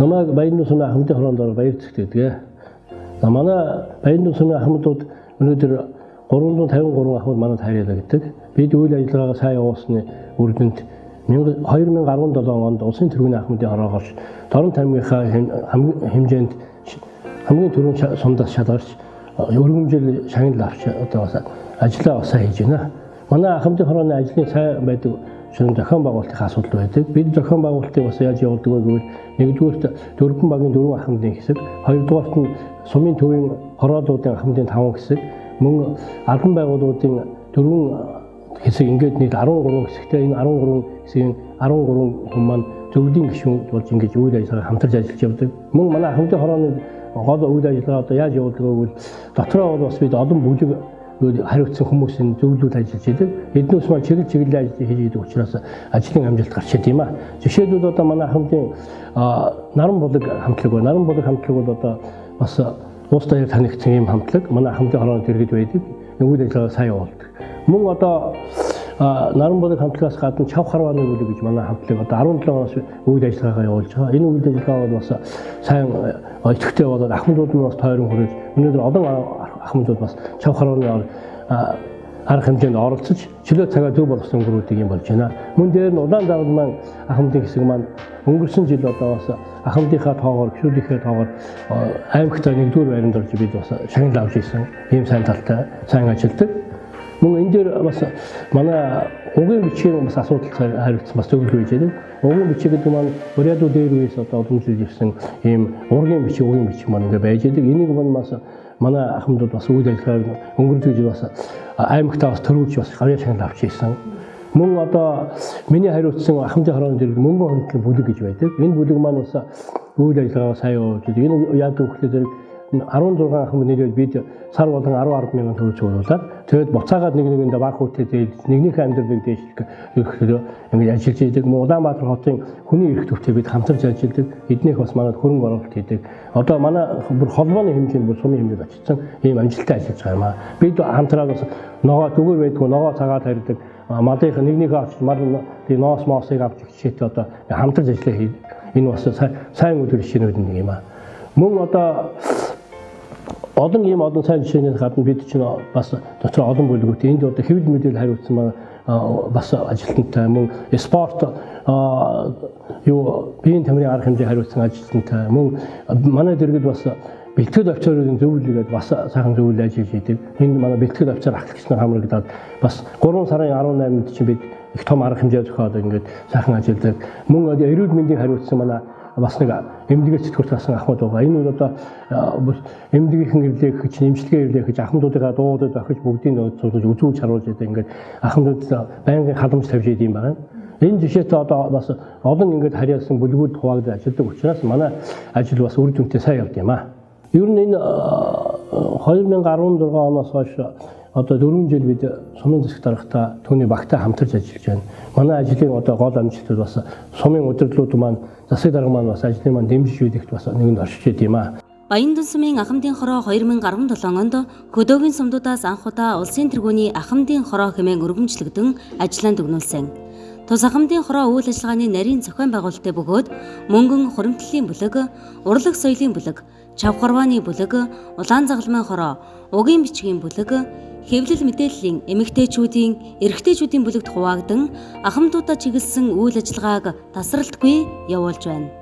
Намайг Баян сумын ахмадын хороонд баяр зэгтээдэг. Манай Баян сумын ахмадууд өнөөдөр 353 ахмад манад хайрлаа гэдэг. Бид үйл ажиллагаагаа сайн явуулсны үр дүнд 2017 онд улсын тэргүүний ахмадын хороогоор Дорн аймгийнхаа хэмжээнд хамгийн түрүүн сумдаас шалгарч өргөмжил шагнал авч одоо бас ажиллаа сайн хийж байна. Манай ахмадын хорооны ажлын сайн байдаг шин зохион байгуулалтын асуудал байдаг. Бид зохион байгуулалтыг бас яаж явуулдаг вэ гэвэл нэгдүгээрт дөрвөн багийн 4 ахмадын хэсэг, хоёрдугаарт нь сумын төвийн хороолуудын ахмадын 5 хэсэг, мөн албан байгууллагуудын 4 хэсэг ингээд нийт 13 хэсэгтэй энэ 13 хэсгийн 13 хүн маань зөвлөлийн гишүүн болж ингэж үйл ажиллагаа хамтарч ажиллаж явдаг. Мөн манай ахмадын хорооны гол үйл ажиллагаа одоо яаж явуулдаг вэ гэвэл дотроо бол бас бид олон бүлэг хариуцсан хүмүүсийн зөвлөлд ажиллаж идэг. Эднээс маань чиглэлийн ажил хийж идэг учраас ажлын амжилт гарч идэв юм а. Жишээлбэл одоо манай ахмадын наран булаг хамтлаг байна. Наран булаг хамтлаг бол одоо бас улс даяар танигдсан юм хамтлаг. Манай ахмадын хороонд иргэд байдаг. Үйл ажиллагаа сайн явуулдаг. Мөн одоо наран булаг хамтлагаас гадна чав харвааны бүлэг гэж манай хамтлаг одоо 17 оноос үйл ажиллагаагаа явуулж байгаа. Энэ үйл ажиллагаа бол бас сайн идэвхтэй болоод ахмадууд нь бас тойрон хүрээд өнөөдөр олон ахмадууд бас чав харвааны арга хэмжээнд оролцож чөлөө цагаа зөв болгосон өнгөрүүдийг юм болж байна. Мөн дээр нь удаан давал маань ахмадын хэсэг маань өнгөрсөн жил одоо бас ахмадынхаа тоогоор гişүүдийнхээ тоогоор аймагт 1-р байранд орж бид бас шагнал авч ирсэн. Ийм сайн талтай сайн ажилладаг. Мөн энэ дээр бас манай угийн бичгийн бас асуудал хариуцсан бас зөвлөгөө хийж байдаг. Угийн бичиг гэдэг маань Буряду дээр үеэс одоо удамжлж ирсэн ийм угийн бичиг маань ингээ байж байдаг. Энийг бас манай ахмадууд бас үйл ажиллагааг өнгөрүүлж бас аймагтаа бас төрүүлж бас гавьяа шагнал авч ирсэн. Мөн одоо миний хариуцсан ахмадын хорооны зэрэг мөнгө хөндлөн бүлэг гэж байдаг. Энэ бүлэг маань бас үйл ажиллагаа сайн явуулж байгаа. Энэ яадаг вэ гэхээр 16 ахмад нэрээр бид сар болгон 10 мянган төгрөг цуглуулад тэгээд буцаагаад нэгэндээ баг хүүтэй дээлж нэгнийхээ амьдралыг дээшлэх ерөнхийдөө ингэж ажиллаж идэг. Улаанбаатар хотын хүний эрх төвтэй бид хамтарч ажилладаг. Эднийх бас манад хөрөнгө оруулалт хийдэг. Одоо манай бүр холбооны хэмжээнд бүр сумын хэмжээнд очсон ийм амжилттай ажиллаж байгаа юм аа. Бид хамтраад бас ногоо зүгээр байдгүй ногоо цагаад харьдаг. Малынх нэгнийхээ авч мал ноос моосыг авч жишээтэй одоо хамтарч ажиллаа хийдэг. Энэ бас сайн үйл жишээнүүд нэг юм аа. Мөн одоо олон сайн жишээнээс гадна бид чинь бас дотор олон бүлгүүд энд одоо хэвлэл мэдээлэл хариуцсан маань бас ажилтнтай мөн спорт биеийн тамирын арга хэмжээ хариуцсан ажилтнтай мөн манай дэргэд бас бэлтгэл авчрын зөвлөлгээд бас сайхан зөвлөл ажиллаж идэг. Энэ манай бэлтгэл авчир ахлагч нар хамрагдаад бас 3 сарын 18-нд чинь бид их том арга хэмжээ зохиоод ингээд сайхан ажилладаг. Мөн эрүүл мэндийн хариуцсан манай бас нэг эмнэлгийн сэтгүүрт гасан ахмад байгаа. Энэ бол одоо эмнэлгийнхэн ирлээ гэж эмчилгээ ирлээ гэж ахмадуудыгаа дуудаад ахиж бүгдийг зөвлөж үзүүж харуулж байдаг. Ингээд ахмадууд байнгын халамж тавьж идэв юм байна. Энэ жишээтэй одоо бас олон ингээд харьяасан бүлгүүд хуваагдаж ажилладаг учраас манай ажил бас үр дүнтэй сайн явд юм аа. Ер нь энэ 2016 оноос хойш одоо 4 жил бид сумын засаг даргатаа түүний багтаа хамтарч ажиллаж байна. Манай ажлын одоо гол амжилт бас сумын удирдлууд маань засаг дарга маань бас ажлын маань дэмжиж байдагт бас нэгэнд оршиж идэв юм аа. Баян сумын ахмадын хороо 2017 онд хөдөөгийн сумдуудаас анх удаа улсын тэргүүний ахмадын хороо хэмээн өргөмжлөгдөн ажиллаанд өгнүүлсэн. Тус ахмадын хороо үйл ажиллагааны нарийн зохион байгуулалттай бөгөөд мөнгөн хуримтлалын бүлэг, урлаг соёлын бүлэг, чавхарвааны бүлэг, улаан загалмайн хороо, угийн бичгийн бүлэг, хэвлэл мэдээллийн эмэгтэйчүүдийн, эрэгтэйчүүдийн бүлэгт хуваагдан ахмадуудаа чиглэсэн үйл ажиллагааг тасралтгүй явуулж байна.